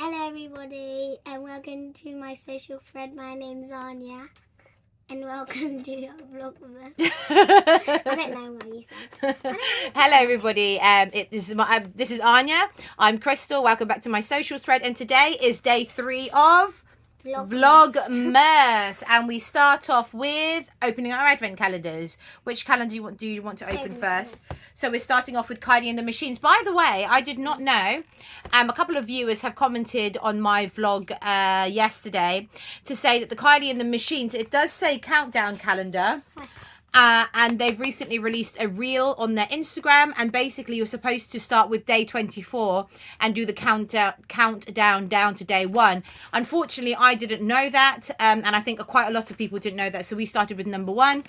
Hello everybody and welcome to my social thread. My name's Anya and welcome to your Vlogmas. I don't know what you said. Hello everybody, this is Anya. I'm Crystal. Welcome back to my social thread, and today is day 3 of Vlogmas, and we start off with opening our advent calendars. Which calendar do you want to open first? So we're starting off with Kylie and the Machines. By the way, I did not know, a couple of viewers have commented on my vlog yesterday to say that the Kylie and the Machines, it does say countdown calendar. And they've recently released a reel on their Instagram, and basically you're supposed to start with day 24 and do the countdown down to day 1. Unfortunately, I didn't know that, and I think quite a lot of people didn't know that, so we started with number 1.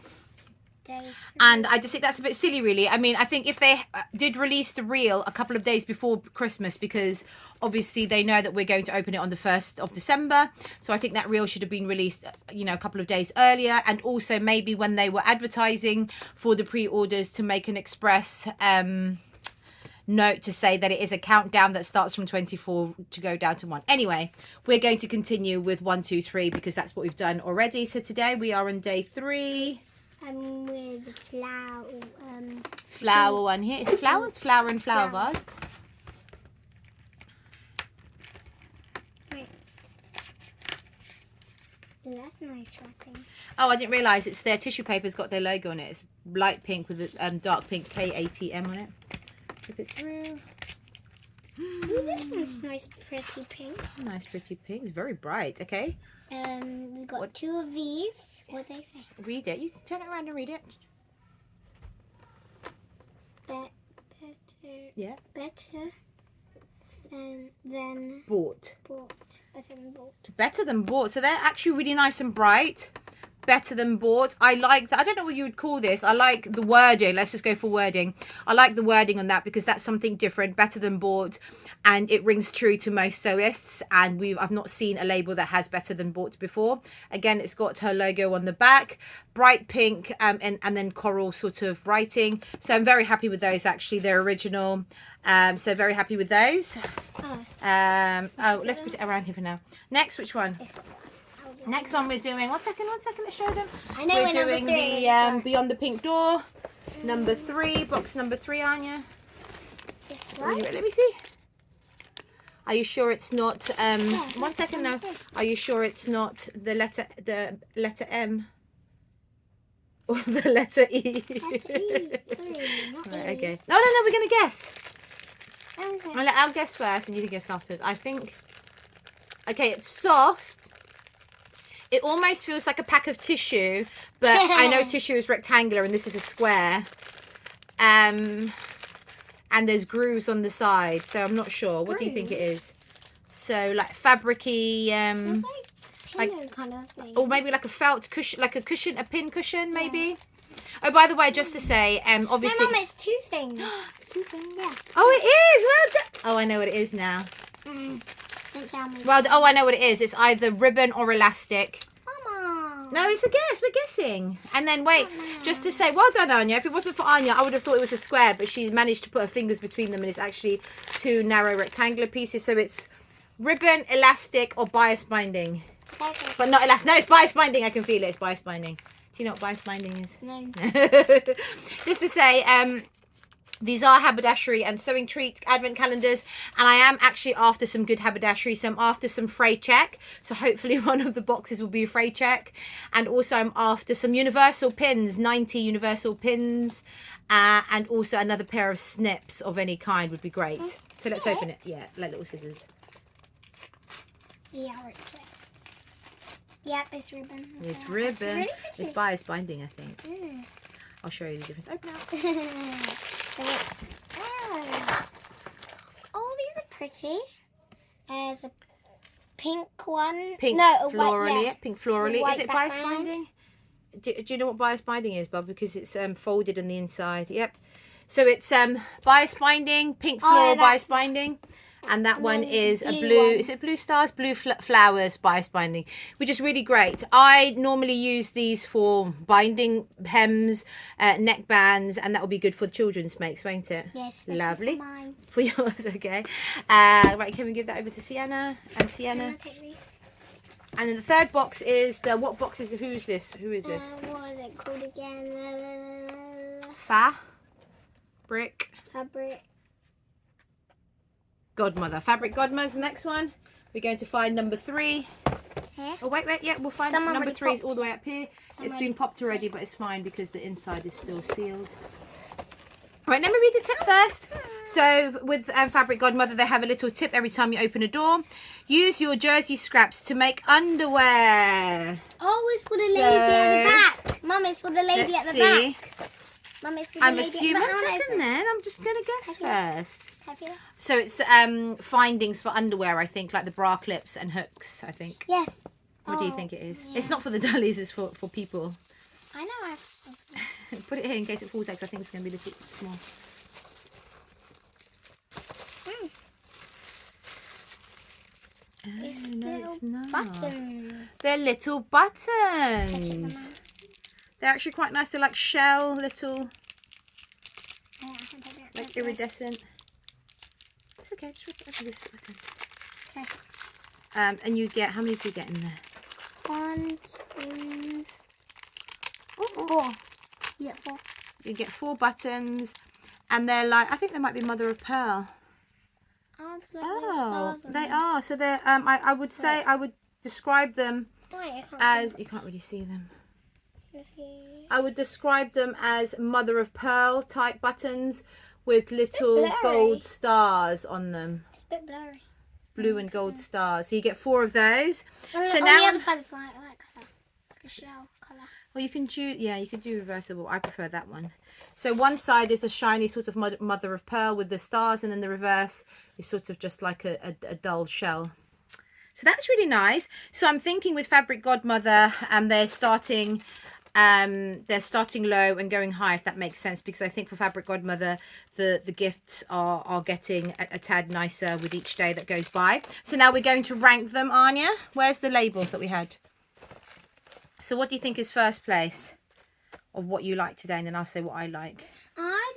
And I just think that's a bit silly, really. I mean, I think if they did release the reel a couple of days before Christmas, because obviously they know that we're going to open it on the 1st of December. So I think that reel should have been released, you know, a couple of days earlier. And also maybe when they were advertising for the pre-orders, to make an express note to say that it is a countdown that starts from 24 to go down to 1. Anyway, we're going to continue with 1, 2, 3 because that's what we've done already. So today we are on day 3. With flower one here. Is it flowers? Flower and flower vase. Wait. Oh, that's nice wrapping. Oh, I didn't realise it's their tissue paper's got their logo on it. It's light pink with a dark pink KATM on it. Look it through. Ooh, this one's nice, pretty pink. Nice, pretty pink. It's very bright. Okay. We've got 2 of these. What do they say? Read it. You turn it around and read it. Better. Yeah. Better than bought. Better than bought. Better than bought. So they're actually really nice and bright. Better than bought. I like that. I don't know what you would call this. I like the wording. Let's just go for wording. I like the wording on that because that's something different. Better than bought, and it rings true to most sewists. And I've not seen a label that has better than bought before. Again, it's got her logo on the back, bright pink, and then coral sort of writing. So I'm very happy with those. Actually, they're original. So very happy with those. Let's put it around here for now. Next, which one? Next one we're doing, one second, let's show them. I know we're doing the Beyond the Pink Door, number 3, box number 3, Anya. This one. Let me see. Are you sure it's not, one second now. Are you sure it's not the letter M? Or the letter E? Right, okay. No, we're going to guess. Okay. I'll guess first and you can guess afterwards. I think, okay, it's soft. It almost feels like a pack of tissue, but I know tissue is rectangular and this is a square. And there's grooves on the side, so I'm not sure. What do you think it is? So like fabric-y, It's like pillow kind of thing. Or maybe like a felt cushion, like a cushion, a pin cushion, maybe. Oh, by the way, just to say, obviously. No, Mum, it's 2 things. It's 2 things. Yeah. Oh, it is. Well done. Oh, I know what it is now. Don't tell me. Well, I know what it is. It's either ribbon or elastic. Mama. No, it's a guess. We're guessing. And then, wait, just to say, well done, Anya. If it wasn't for Anya, I would have thought it was a square, but she's managed to put her fingers between them, and it's actually 2 narrow rectangular pieces. So it's ribbon, elastic, or bias binding. Okay. But not elastic. No, it's bias binding. I can feel it. It's bias binding. Do you know what bias binding is? No. Just to say, these are haberdashery and sewing treat advent calendars, and I am actually after some good haberdashery, so I'm after some fray check, so hopefully one of the boxes will be a fray check, and also I'm after some universal pins, 90 universal pins, and also another pair of snips of any kind would be great. So let's open it. Yeah, like little scissors. Yeah, right there. Yep, it's ribbon. It's ribbon. It's really pretty. It's bias binding, I think. I'll show you the difference. Open up. Oh, these are pretty. There's a pink one. Pink no, florally. White, Yeah. Pink florally. White Is it bias background. binding? Do you know what bias binding is, Bob? Because it's folded on the inside. Yep. So it's bias binding, pink floral bias binding. And that And one then is a blue blue, one. is it blue stars? Blue flowers bias binding, which is really great. I normally use these for binding hems, neck bands, and that will be good for children's makes, won't it? Yes, lovely. for mine. For yours, okay. Right, can we give that over to Sienna? And Sienna. Take these. And then the third box is the, what box is, who is this? Who is this? What was it called again? Fabric Fabric. Godmother. Fabric Godmother's the next one. We're going to find number 3. Here. Oh, wait, yeah, we'll find Someone number already 3 is popped all the way up here. It's been popped already, but it's fine because the inside is still sealed. Right, let me read the tip first. So with Fabric Godmother, they have a little tip every time you open a door. Use your jersey scraps to make underwear. Oh, it's for the lady at the back. Mum, it's for the lady at the back. Mum, it's for the I'm lady assuming, at the one back. second then, I'm just going to guess first. Have you? So it's findings for underwear, I think, like the bra clips and hooks, I think. Yes. What do you think it is? Yeah. It's not for the dollies, it's for people. I know I have something. Put it here in case it falls out, 'cause I think it's going to be a little small. It's Oh, no, little it's not. buttons. They're little buttons. They're actually quite nice. They're like shell, little, like iridescent. It's okay. Just rip it over this button. Okay. And you get, how many do you get in there? 1, 2, Oh, 4. Yeah, 4. you get 4 buttons, and they're like, I think they might be mother of pearl. Oh, it's like little stars on they them. are. So they're. I would say I would describe them Wait, I can't as, you can't really see them. see. I would describe them as mother of pearl type buttons with little blurry. gold stars on them. It's a bit blurry. Blue and gold stars. So you get 4 of those. On So the now, other side it's like colour. Like a shell colour. well, you can do, yeah, you can do reversible. I prefer that one. So one side is a shiny sort of mother of pearl with the stars, and then the reverse is sort of just like a dull shell. So that's really nice. So I'm thinking with Fabric Godmother, they're starting low and going high, if that makes sense, because I think for Fabric Godmother the gifts are getting a tad nicer with each day that goes by. So now we're going to rank them. Anya, where's the labels that we had? So what do you think is first place of what you like today, and then I'll say what I like. I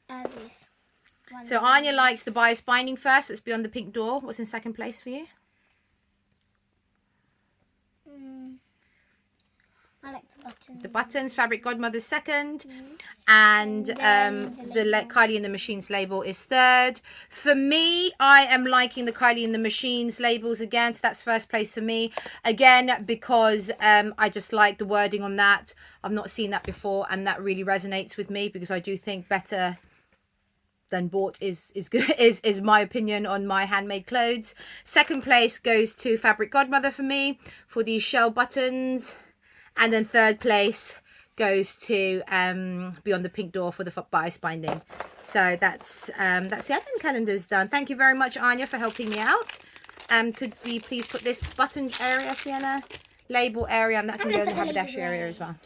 like this one. So Anya likes the bias binding first. Let's be on the pink door. What's in second place for you? I like the buttons. The buttons. Fabric Godmother's second. Yes. And then the label. Kylie and the Machines label is third. For me, I am liking the Kylie and the Machines labels again. So that's first place for me. Again, because I just like the wording on that. I've not seen that before, and that really resonates with me, because I do think better than bought is good, is my opinion on my handmade clothes. Second place goes to Fabric Godmother for me for these shell buttons. And then third place goes to Beyond the Pink Door for the bias binding. So that's the advent calendars done. Thank you very much, Anya, for helping me out. Could we please put this button area, Sienna, label area, and that can go in the haberdashery area as well.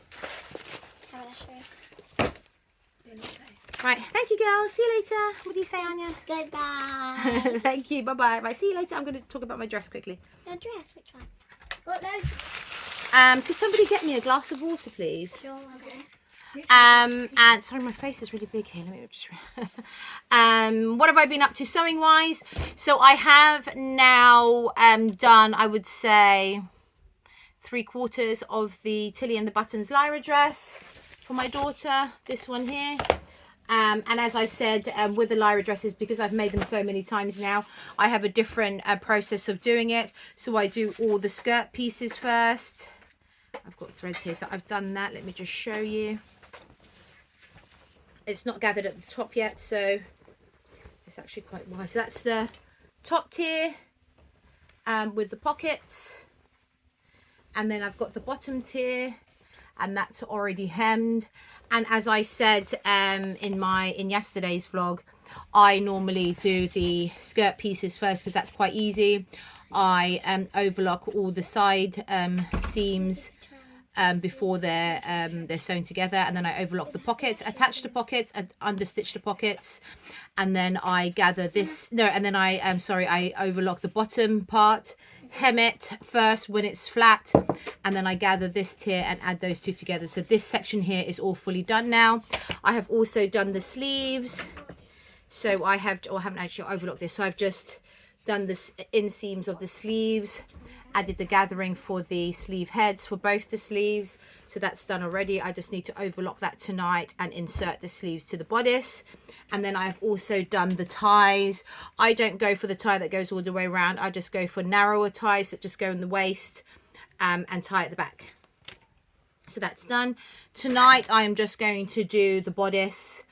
Right, thank you, girls. See you later. What do you say, Anya? Goodbye. Thank you. Bye-bye. Right, see you later. I'm going to talk about my dress quickly. Your dress, which one? What no? Could somebody get me a glass of water, please? Sure, okay. And sorry, my face is really big here. Let me just. What have I been up to sewing wise? So I have now done, I would say, 3/4 of the Tilly and the Buttons Lyra dress for my daughter. This one here. And as I said, with the Lyra dresses, because I've made them so many times now, I have a different process of doing it. So I do all the skirt pieces first. I've got threads here, so I've done that. Let me just show you. It's not gathered at the top yet, so it's actually quite wide. So that's the top tier with the pockets. And then I've got the bottom tier, and that's already hemmed. And as I said in yesterday's vlog, I normally do the skirt pieces first because that's quite easy. I overlock all the side seams before they're sewn together, and then I overlock the pockets, attach the pockets, and understitch the pockets, and then I gather this and then I overlock the bottom part, hem it first when it's flat, and then I gather this tier and add those two together. So this section here is all fully done now. I have also done the sleeves, so I haven't actually overlocked this, so I've just done this inseams of the sleeves, added the gathering for the sleeve heads for both the sleeves, so that's done already. I just need to overlock that tonight and insert the sleeves to the bodice. And then I've also done the ties. I don't go for the tie that goes all the way around, I just go for narrower ties that just go in the waist and tie at the back. So that's done. Tonight I am just going to do the bodice.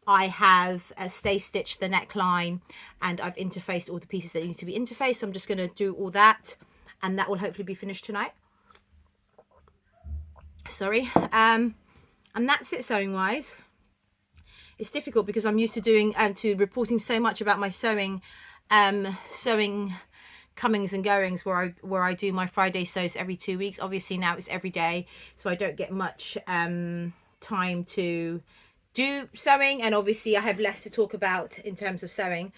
I have stay stitched the neckline, and I've interfaced all the pieces that need to be interfaced, so I'm just going to do all that, and that will hopefully be finished tonight. Sorry. And that's it sewing wise. It's difficult because I'm used to doing to reporting so much about my sewing comings and goings, where I do my Friday sews every 2 weeks. Obviously now it's every day, so I don't get much time to do sewing, and obviously I have less to talk about in terms of sewing,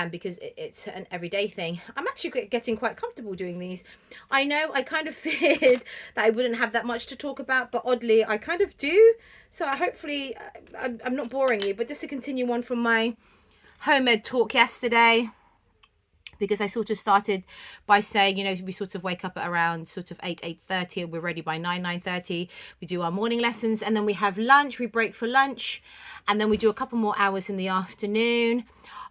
because it's an everyday thing. I'm actually getting quite comfortable doing these. I know I kind of feared that I wouldn't have that much to talk about, but oddly I kind of do. So hopefully I'm not boring you, but just to continue on from my homemade talk yesterday, because I sort of started by saying, you know, we sort of wake up at around sort of 8:30, and we're ready by 9:30. We do our morning lessons, and then we have lunch, we break for lunch, and then we do a couple more hours in the afternoon.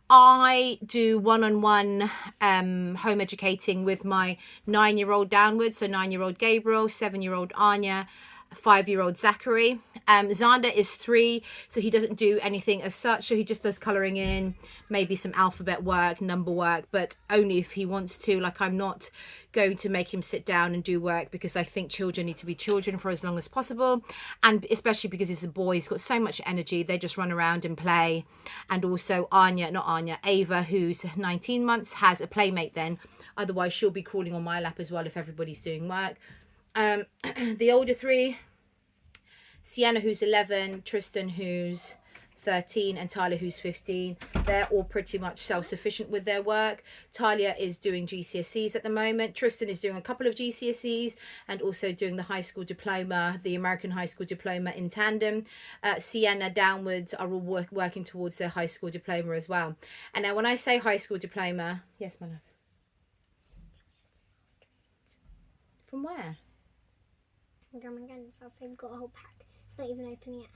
I do one-on-one home educating with my 9-year-old downwards, so 9-year-old Gabriel, 7-year-old Anya, 5-year-old Zachary. Xander is 3, so he doesn't do anything as such, so he just does colouring in, maybe some alphabet work, number work, but only if he wants to. Like, I'm not going to make him sit down and do work, because I think children need to be children for as long as possible, and especially because he's a boy, he's got so much energy, they just run around and play. And also Ava, who's 19 months, has a playmate then, otherwise she'll be crawling on my lap as well if everybody's doing work. The older 3, Sienna, who's 11, Tristan, who's 13, and Tyler, who's 15, they're all pretty much self-sufficient with their work. Talia is doing GCSEs at the moment. Tristan is doing a couple of GCSEs and also doing the high school diploma, the American high school diploma in tandem. Sienna downwards are all working towards their high school diploma as well. And now when I say high school diploma, yes, my love. From where? Oh my goodness, I've got a whole pack. It's not even open yet.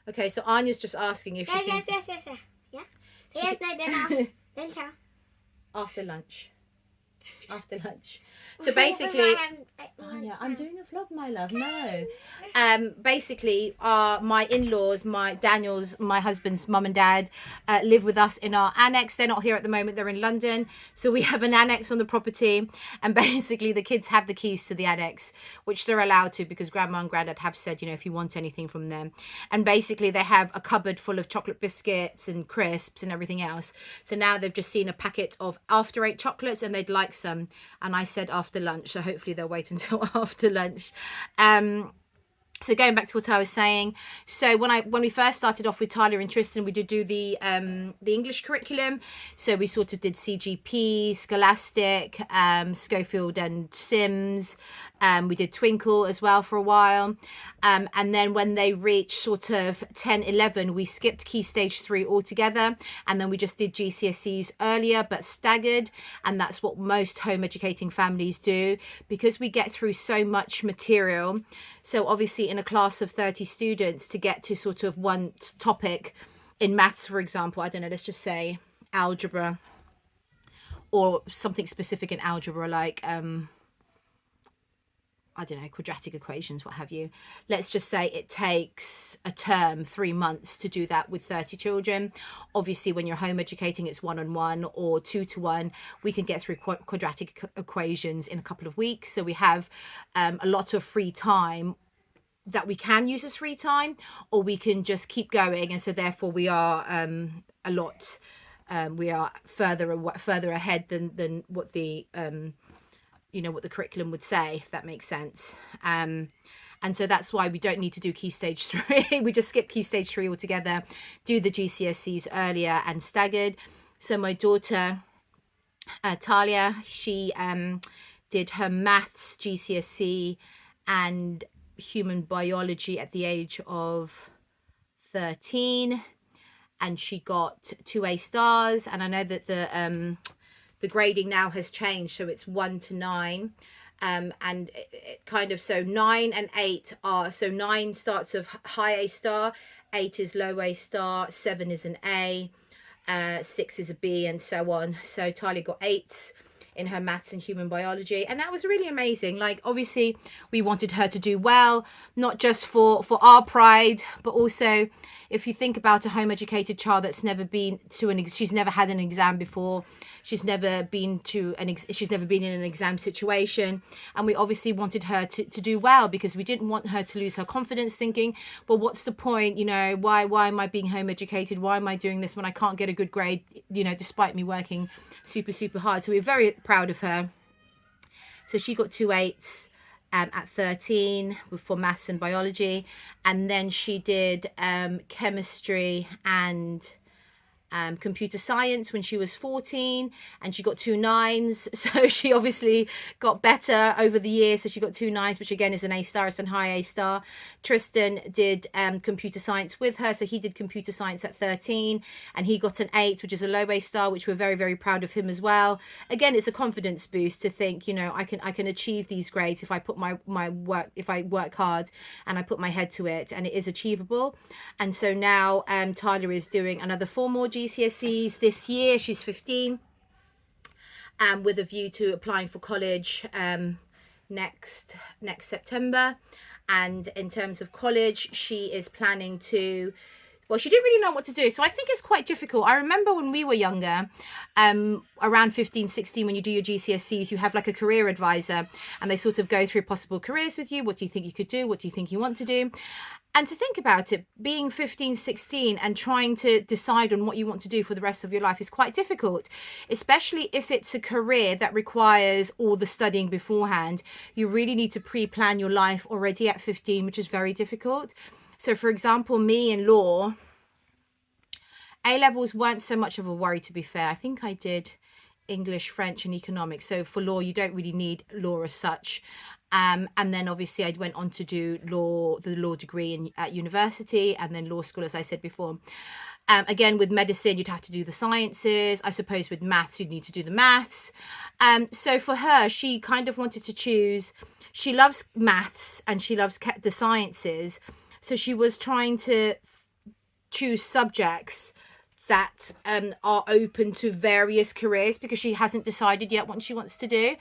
Okay, so Anya's just asking if she can... Yes. Yeah? So yes, no, don't ask. Don't tell. After lunch. So basically... Anya, I'm doing a vlog, my love. No. Basically, my in-laws, my husband's mum and dad, live with us in our annex. They're not here at the moment. They're in London. So we have an annex on the property. And basically, the kids have the keys to the annex, which they're allowed to, because grandma and granddad have said, you know, if you want anything from them. And basically, they have a cupboard full of chocolate biscuits and crisps and everything else. So now they've just seen a packet of After 8 chocolates, and they'd like some. And I said after lunch, so hopefully they'll wait until after lunch. So going back to what I was saying, so when we first started off with Tyler and Tristan, we did do the English curriculum. So we sort of did CGP, Scholastic, Schofield and Sims. We did Twinkle as well for a while. And then when they reached sort of 10, 11, we skipped Key Stage 3 altogether. And then we just did GCSEs earlier, but staggered. And that's what most home educating families do, because we get through so much material. So obviously in a class of 30 students, to get to sort of one topic in maths, for example, I don't know, let's just say algebra, or something specific in algebra, like, I don't know, quadratic equations, what have you. Let's just say it takes a term, 3 months to do that with 30 children. Obviously, when you're home educating, it's 1-on-1 or 2-to-1. We can get through quadratic equations in a couple of weeks. So we have a lot of free time that we can use as free time, or we can just keep going. And so therefore we are we are further ahead than what the you know, what the curriculum would say, if that makes sense. And so that's why we don't need to do Key Stage 3. We just skip Key Stage 3 altogether, do the GCSEs earlier and staggered. So my daughter, Talia, she did her maths GCSE and human biology at the age of 13, and she got 2 A stars. And I know that the grading now has changed, so it's 1 to 9. And it kind of, so 9 and 8 are, so 9 starts of high A star, 8 is low A star, 7 is an A, 6 is a B, and so on. So Talia got 8s in her maths and human biology, and that was really amazing. Like, obviously we wanted her to do well, not just for our pride, but also if you think about a home educated child that's never been to she's never had an exam before, she's never been in an exam situation, and we obviously wanted her to do well, because we didn't want her to lose her confidence, thinking, well, what's the point, you know, why am I being home educated, why am I doing this when I can't get a good grade, you know, despite me working super hard. So we're very proud of her. So she got 2 8s at 13 for maths and biology, and then she did chemistry and computer science when she was 14, and she got 2 9s. So she obviously got better over the years, so she got 2 9s, which again is an A star, it's an high A star. Tristan did computer science with her, so he did computer science at 13, and he got an 8, which is a low A star, which we're very proud of him as well. Again, it's a confidence boost to think, you know, I can achieve these grades if I put my work, if I work hard and I put my head to it, and it is achievable. And so now Tyler is doing another 4 more GCSEs this year. She's 15, with a view to applying for college next September. And in terms of college, she is planning to, well, she didn't really know what to do. So I think it's quite difficult. I remember when we were younger, around 15, 16, when you do your GCSEs, you have like a career advisor, and they sort of go through possible careers with you. What do you think you could do? What do you think you want to do? And to think about it, being 15, 16 and trying to decide on what you want to do for the rest of your life is quite difficult, especially if it's a career that requires all the studying beforehand. You really need to pre-plan your life already at 15, which is very difficult. So for example, me in law, A-levels weren't so much of a worry, to be fair. I think I did English, French and economics. So for law, you don't really need law as such. And then obviously I went on to do the law degree at university, and then law school, as I said before. Again, with medicine, you'd have to do the sciences. I suppose with maths, you'd need to do the maths. So for her, she kind of wanted to choose. She loves maths and she loves the sciences. So she was trying to choose subjects that are open to various careers, because she hasn't decided yet what she wants to do.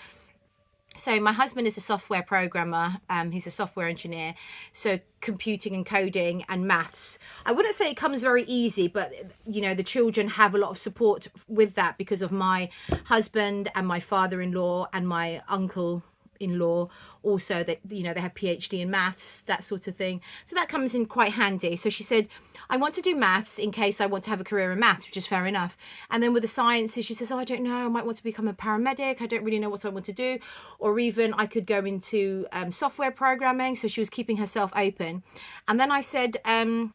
So my husband is a software programmer. He's a software engineer. So computing and coding and maths, I wouldn't say it comes very easy, but you know, the children have a lot of support with that because of my husband and my father-in-law and my uncle-in-law. Also, that, you know, they have PhD in maths, that sort of thing. So that comes in quite handy. So she said, I want to do maths in case I want to have a career in maths, which is fair enough. And then with the sciences, she says, oh, I don't know, I might want to become a paramedic. I don't really know what I want to do. Or even I could go into software programming. So she was keeping herself open. And then I said, and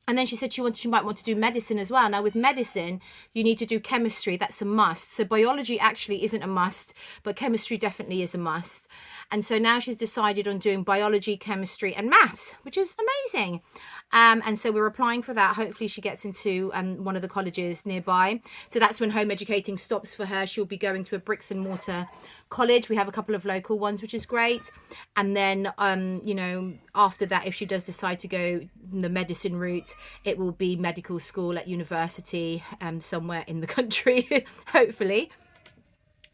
then she said she might want to do medicine as well. Now with medicine, you need to do chemistry. That's a must. So biology actually isn't a must, but chemistry definitely is a must. And so now she's decided on doing biology, chemistry and maths, which is amazing. And so we're applying for that. Hopefully she gets into one of the colleges nearby. So that's when home educating stops for her. She'll be going to a bricks and mortar college. We have a couple of local ones, which is great. And then, you know, after that, if she does decide to go the medicine route, it will be medical school at university somewhere in the country, hopefully.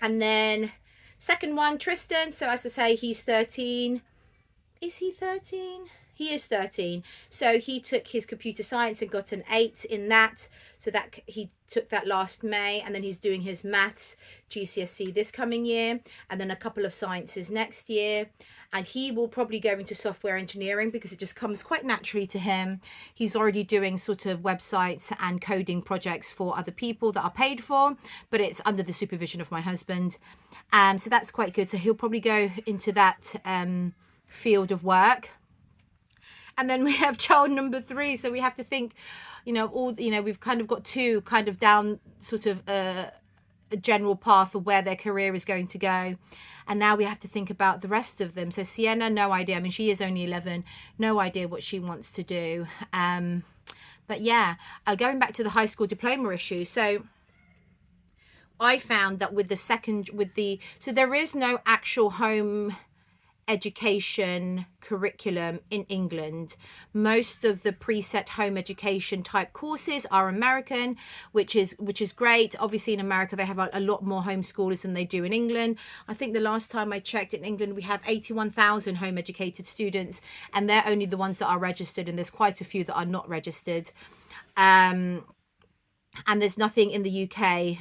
And then second one, Tristan. So as I say, he's 13. Is he 13? He is 13. So he took his computer science and got an 8 in that. So that he took that last May, and then he's doing his maths GCSE this coming year, and then a couple of sciences next year. And he will probably go into software engineering because it just comes quite naturally to him. He's already doing sort of websites and coding projects for other people that are paid for, but it's under the supervision of my husband. So that's quite good. So he'll probably go into that field of work. And then we have child number 3. So we have to think, we've kind of got 2 kind of down sort of a general path of where their career is going to go. And now we have to think about the rest of them. So Sienna, no idea. I mean, she is only 11. No idea what she wants to do. But yeah, going back to the high school diploma issue. So I found that so there is no actual home education curriculum in England. Most of the preset home education type courses are American, which is great. Obviously in America they have a lot more homeschoolers than they do in England. I think the last time I checked, in England we have 81,000 home educated students, and they're only the ones that are registered, and there's quite a few that are not registered. And there's nothing in the UK,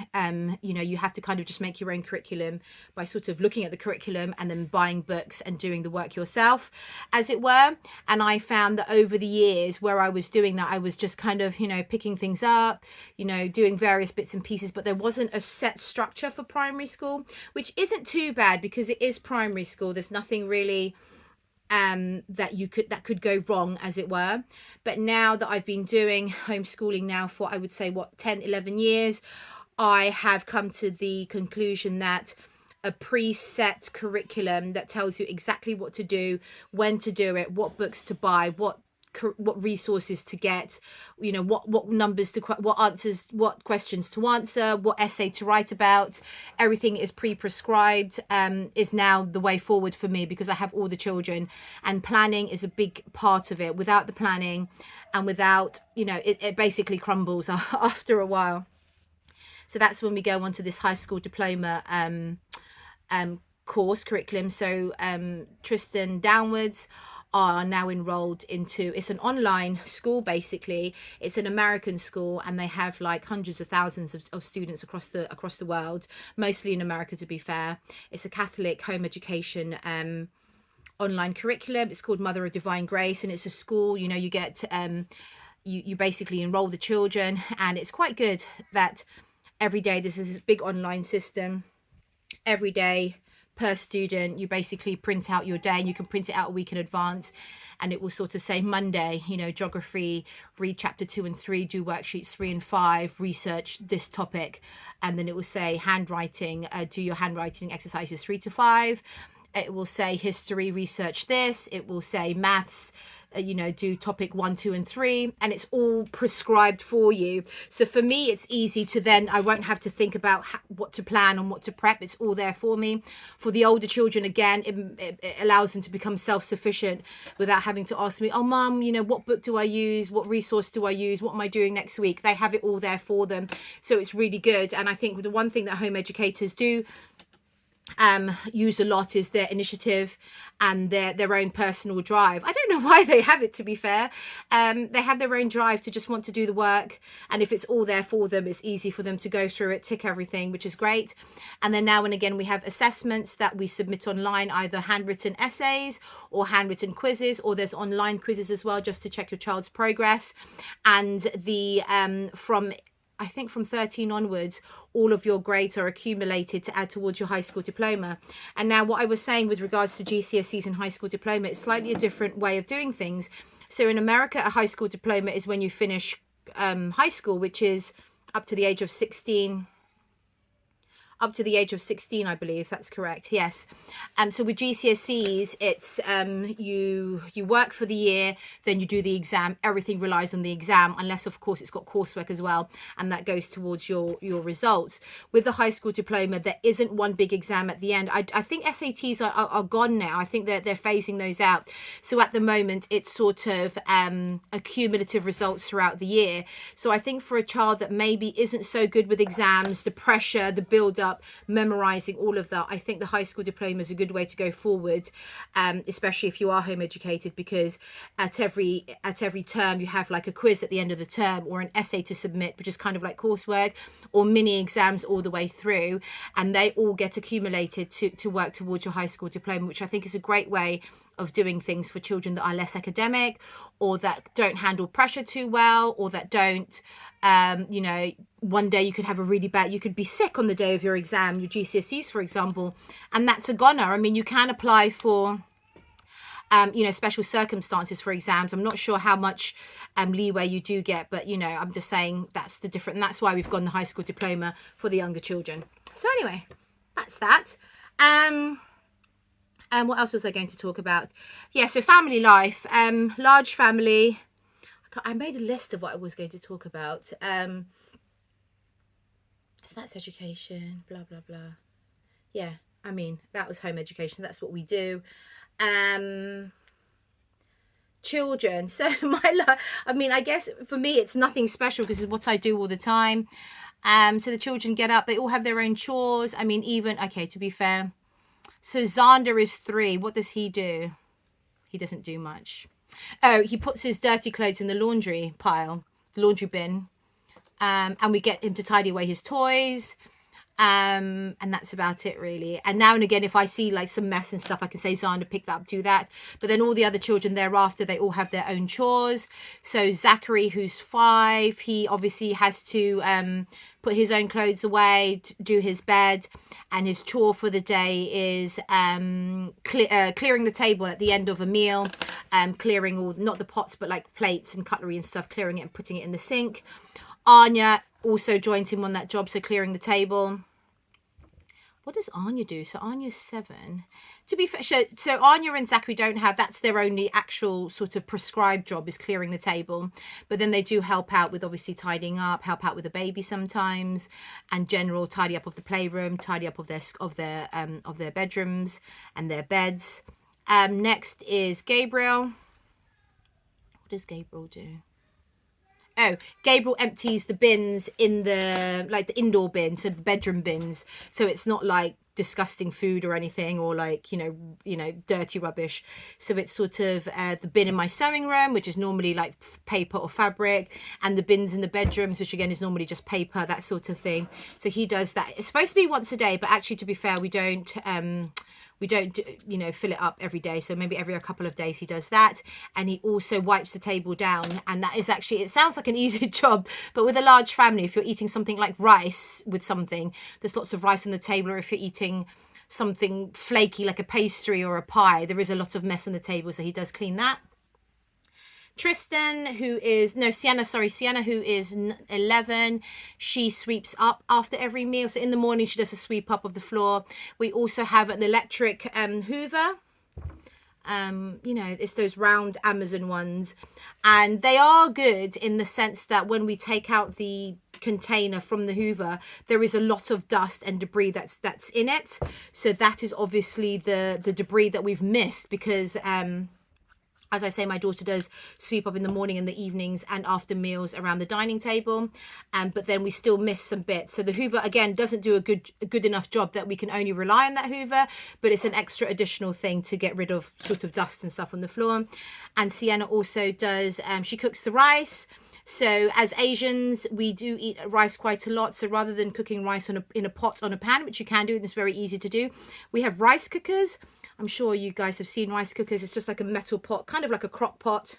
you have to kind of just make your own curriculum by sort of looking at the curriculum and then buying books and doing the work yourself, as it were. And I found that over the years where I was doing that, I was just kind of, picking things up, doing various bits and pieces, but there wasn't a set structure for primary school, which isn't too bad because it is primary school. There's nothing really that could go wrong, as it were. But now that I've been doing homeschooling now for, I would say, 10-11 years, I have come to the conclusion that a preset curriculum that tells you exactly what to do, when to do it, what books to buy, what resources to get, what numbers to, what answers, what questions to answer, what essay to write about, everything is pre-prescribed, is now the way forward for me, because I have all the children, and planning is a big part of it. Without the planning and without, it basically crumbles after a while. So that's when we go on to this high school diploma course curriculum. So Tristan downwards are now enrolled into, it's an online school, basically. It's an American school, and they have like hundreds of thousands of students across the world, mostly in America, to be fair. It's a Catholic home education online curriculum. It's called Mother of Divine Grace, and it's a school, you get you basically enroll the children, and it's quite good that every day this is this big online system. Every day per student, you basically print out your day, and you can print it out a week in advance, and it will sort of say Monday, geography, read chapter 2 and 3, do worksheets 3 and 5, research this topic. And then it will say handwriting, do your handwriting exercises 3 to 5. It will say history, research this. It will say maths, do topic 1, 2 and 3, and it's all prescribed for you. So for me, it's easy to then, I won't have to think about what to plan and what to prep. It's all there for me. For the older children, again, it allows them to become self-sufficient without having to ask me, oh mum, what book do I use, what resource do I use, what am I doing next week? They have it all there for them. So it's really good. And I think the one thing that home educators do use a lot is their initiative and their own personal drive. I don't know why they have it, to be fair. They have their own drive to just want to do the work, and if it's all there for them, it's easy for them to go through it, tick everything, which is great. And then now and again we have assessments that we submit online, either handwritten essays or handwritten quizzes, or there's online quizzes as well, just to check your child's progress. And the I think from 13 onwards, all of your grades are accumulated to add towards your high school diploma. And now what I was saying with regards to GCSEs and high school diploma, it's slightly a different way of doing things. So in America, a high school diploma is when you finish high school, which is up to the age of 16. Up to the age of 16, I believe that's correct. Yes. So with GCSEs, it's you work for the year, then you do the exam. Everything relies on the exam, unless of course it's got coursework as well, and that goes towards your results. With the high school diploma, there isn't one big exam at the end. I think SATs are gone now. I think they're phasing those out. So at the moment, it's sort of accumulative results throughout the year. So I think for a child that maybe isn't so good with exams, the pressure, the build up, up memorizing all of that, I think the high school diploma is a good way to go forward, especially if you are home educated, because at every term you have like a quiz at the end of the term or an essay to submit, which is kind of like coursework, or mini exams all the way through, and they all get accumulated to work towards your high school diploma, which I think is a great way of doing things for children that are less academic, or that don't handle pressure too well, or that don't, you know, one day you could have a really bad, you could be sick on the day of your exam, your GCSEs, for example, and that's a goner. I mean, you can apply for, you know, special circumstances for exams. I'm not sure how much leeway you do get, but, you know, I'm just saying that's the different, and that's why we've gone the high school diploma for the younger children. So anyway, that's that. And what else was I going to talk about? Yeah, so family life, large family. I made a list of what I was going to talk about. So that's education, blah, blah, blah. Yeah, I mean, that was home education. That's what we do. Children. So my life, I mean, I guess for me, it's nothing special because it's what I do all the time. So the children get up, they all have their own chores. I mean, even, okay, to be fair, so Xander is 3. What does he do? He doesn't do much. Oh, he puts his dirty clothes in the laundry pile, the laundry bin. And we get him to tidy away his toys. And that's about it, really. And now and again, if I see like some mess and stuff, I can say, Xander, pick that up, do that. But then all the other children thereafter, they all have their own chores. So Zachary, who's 5, he obviously has to put his own clothes away, do his bed, and his chore for the day is clearing the table at the end of a meal, clearing all, not the pots, but like plates and cutlery and stuff, clearing it and putting it in the sink. Anya also joins him on that job, so clearing the table. What does Anya do? So Anya's 7. To be fair, so Anya and Zachary don't have, that's their only actual sort of prescribed job, is clearing the table. But then they do help out with obviously tidying up, help out with the baby sometimes, and general tidy up of the playroom, tidy up of their bedrooms and their beds. Next is Gabriel. What does Gabriel do? Oh, Gabriel empties the bins in the, like the indoor bin, so the bedroom bins. So it's not like disgusting food or anything, or like, you know, dirty rubbish. So it's sort of the bin in my sewing room, which is normally like paper or fabric, and the bins in the bedrooms, which again is normally just paper, that sort of thing. So he does that. It's supposed to be once a day, but actually, to be fair, we don't, you know, fill it up every day. So maybe every couple of days he does that. And he also wipes the table down. And that is actually, it sounds like an easy job, but with a large family, if you're eating something like rice with something, there's lots of rice on the table, or if you're eating something flaky like a pastry or a pie, there is a lot of mess on the table. So he does clean that. Sienna, who is 11, she sweeps up after every meal. So in the morning, she does a sweep up of the floor. We also have an electric Hoover. You know, it's those round Amazon ones, and they are good in the sense that when we take out the container from the Hoover, there is a lot of dust and debris that's in it. So that is obviously the debris that we've missed, because as I say, my daughter does sweep up in the morning and the evenings and after meals around the dining table. But then we still miss some bits. So the Hoover, again, doesn't do a good enough job that we can only rely on that Hoover, but it's an extra additional thing to get rid of sort of dust and stuff on the floor. And Sienna also does, she cooks the rice. So as Asians, we do eat rice quite a lot. So rather than cooking rice in a pot on a pan, which you can do, and it's very easy to do, we have rice cookers. I'm sure you guys have seen rice cookers. It's just like a metal pot, kind of like a crock pot.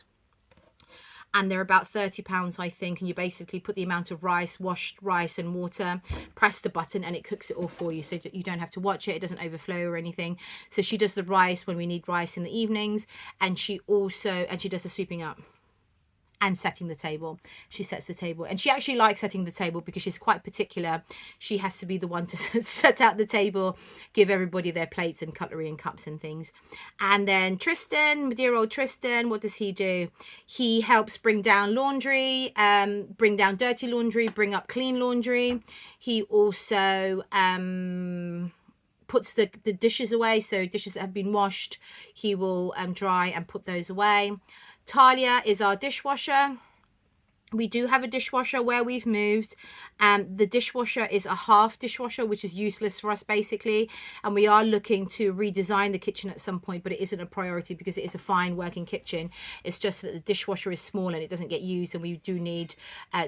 And they're about £30, I think. And you basically put the amount of rice, washed rice and water, press the button, and it cooks it all for you. So you don't have to watch it. It doesn't overflow or anything. So she does the rice when we need rice in the evenings. And she does the sweeping up and setting the table. She sets the table, and she actually likes setting the table because she's quite particular. She has to be the one to set out the table, give everybody their plates and cutlery and cups and things. And then Tristan, my dear old Tristan, what does he do? He helps bring down laundry, bring down dirty laundry, bring up clean laundry. He also puts the dishes away, so dishes that have been washed, he will dry and put those away. Talia is our dishwasher. We do have a dishwasher where we've moved. The dishwasher is a half dishwasher, which is useless for us basically. And we are looking to redesign the kitchen at some point, but it isn't a priority because it is a fine working kitchen. It's just that the dishwasher is small and it doesn't get used, and we do need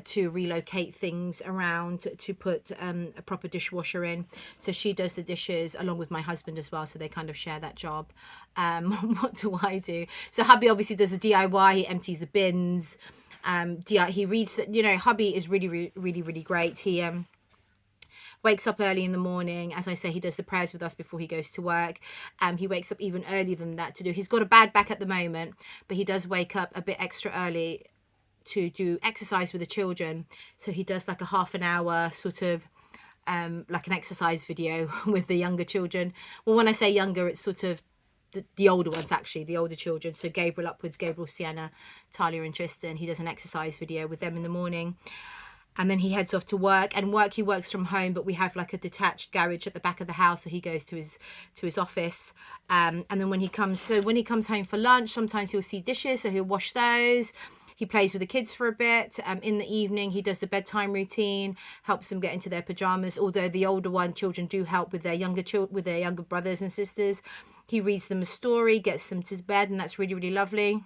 to relocate things around to put a proper dishwasher in. So she does the dishes along with my husband as well. So they kind of share that job. What do I do? So hubby obviously does the DIY. He empties the bins. He reads that, you know, hubby is really great. He wakes up early in the morning. As I say, he does the prayers with us before he goes to work. He wakes up even earlier than that to do, he's got a bad back at the moment, but he does wake up a bit extra early to do exercise with the children. So he does like a half an hour sort of like an exercise video with the younger children. Well, when I say younger, it's sort of the older ones, actually, the older children. So Gabriel upwards, Gabriel, Sienna, Talia and Tristan. He does an exercise video with them in the morning. And then he heads off to work. And he works from home, but we have like a detached garage at the back of the house. So he goes to his office. And then when he comes home for lunch, sometimes he'll see dishes, so he'll wash those. He plays with the kids for a bit. In the evening, he does the bedtime routine, helps them get into their pajamas. Although the older children do help with their younger brothers and sisters. He reads them a story, gets them to bed, and that's really lovely.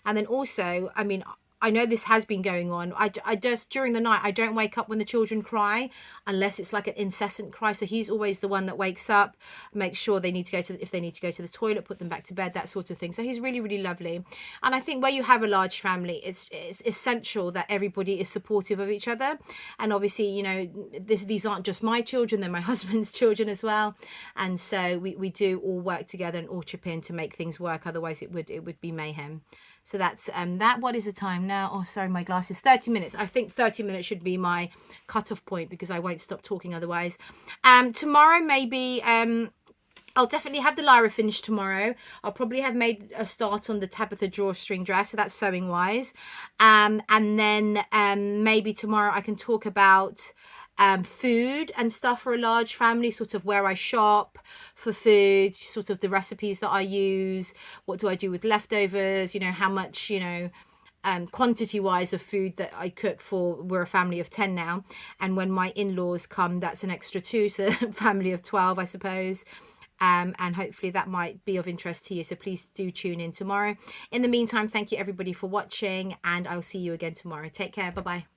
And then also, I mean, I know this has been going on. I just, during the night, I don't wake up when the children cry unless it's like an incessant cry. So he's always the one that wakes up, makes sure if they need to go to the toilet, put them back to bed, that sort of thing. So he's really lovely. And I think where you have a large family, it's essential that everybody is supportive of each other. And obviously, you know, these aren't just my children, they're my husband's children as well. And so we do all work together and all chip in to make things work. Otherwise it would be mayhem. So that's that. What is the time now? Oh, sorry, my glasses. 30 minutes. I think 30 minutes should be my cutoff point because I won't stop talking otherwise. Tomorrow, maybe, I'll definitely have the Lyra finished tomorrow. I'll probably have made a start on the Tabitha drawstring dress. So that's sewing wise. And then maybe tomorrow I can talk about food and stuff for a large family, sort of where I shop for food, sort of the recipes that I use, what do I do with leftovers, you know, how much, you know, quantity wise of food that I cook for. We're a family of 10 now, and when my in-laws come, that's an extra 2, so family of 12, I suppose. And hopefully that might be of interest to you, so please do tune in tomorrow. In the meantime, thank you everybody for watching, and I'll see you again tomorrow. Take care. Bye bye.